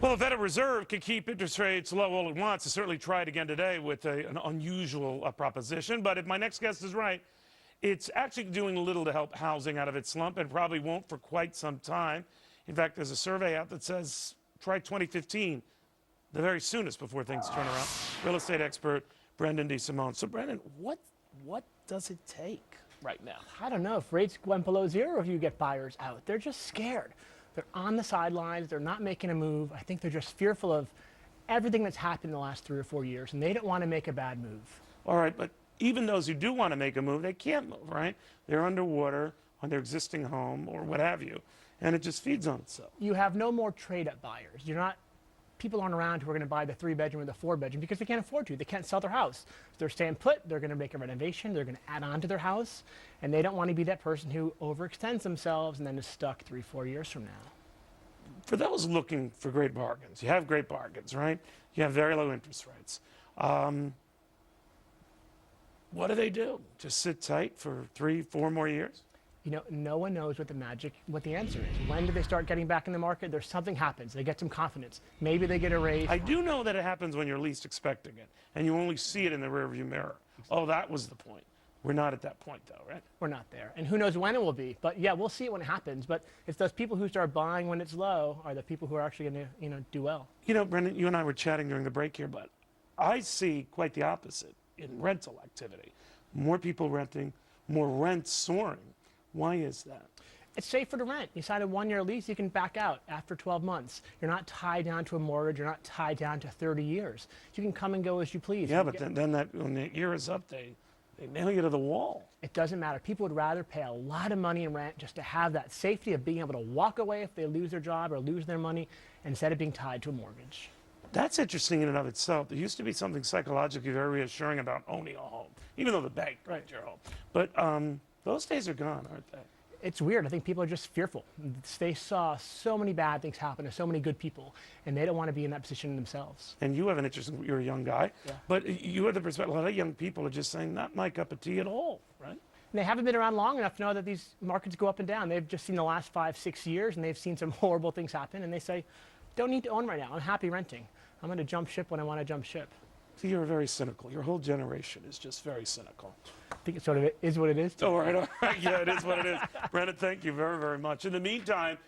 Well, the Federal Reserve could keep interest rates low all it wants. It certainly tried again today with an unusual proposition. But if my next guest is right, it's actually doing little to help housing out of its slump and probably won't for quite some time. In fact, there's a survey out that says try 2015, the very soonest before things turn around. Real estate expert Brendon DeSimone. So, Brendon, what does it take right now? I don't know. If rates went below zero, if you get buyers out, they're just scared. They're on the sidelines. They're not making a move. I think they're just fearful of everything that's happened in the last 3 or 4 years, and they don't want to make a bad move. All right, but even those who do want to make a move, they can't move, right? They're underwater on their existing home or what have you, and it just feeds on itself. You have no more trade-up buyers. People aren't around who are going to buy the 3-bedroom or the 4-bedroom because they can't afford to. They can't sell their house. So they're staying put. They're going to make a renovation. They're going to add on to their house, and they don't want to be that person who overextends themselves and then is stuck 3 or 4 years from now. For those looking for great bargains, you have great bargains, right? You have very low interest rates. What do? Just sit tight for 3, 4 more years? You know, no one knows what the answer is. When do they start getting back in the market? Something happens. They get some confidence. Maybe they get a raise. I do know that it happens when you're least expecting it, and you only see it in the rearview mirror. Oh, that was the point. We're not at that point, though, right? We're not there. And who knows when it will be. But, yeah, we'll see it when it happens. But it's those people who start buying when it's low are the people who are actually going to, do well. You know, Brendon, you and I were chatting during the break here, but I see quite the opposite in rental activity. More people renting, more rent soaring. Why is that? It's safer to rent. You sign a 1-year lease, you can back out after 12 months. You're not tied down to a mortgage. You're not tied down to 30 years. You can come and go as you please. Yeah, but then when the year is up, they nail you to the wall. It doesn't matter. People would rather pay a lot of money in rent just to have that safety of being able to walk away if they lose their job or lose their money instead of being tied to a mortgage. That's interesting in and of itself. There used to be something psychologically very reassuring about owning a home, even though the bank owns your home. But those days are gone, aren't they? It's weird. I think people are just fearful. They saw so many bad things happen to so many good people, and they don't want to be in that position themselves. And you have an interesting, you're a young guy, yeah. But you have the perspective, a lot of young people are just saying, not my cup of tea at all, right? And they haven't been around long enough to know that these markets go up and down. They've just seen the last 5, 6 years, and they've seen some horrible things happen, and they say, don't need to own right now. I'm happy renting. I'm going to jump ship when I want to jump ship. So you're very cynical. Your whole generation is just very cynical. I think it sort of is what it is. All right. Yeah, it is what it is. Brendon, thank you very, very much. In the meantime,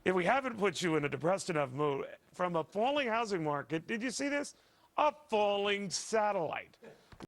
if we haven't put you in a depressed enough mood, from a falling housing market, did you see this? A falling satellite.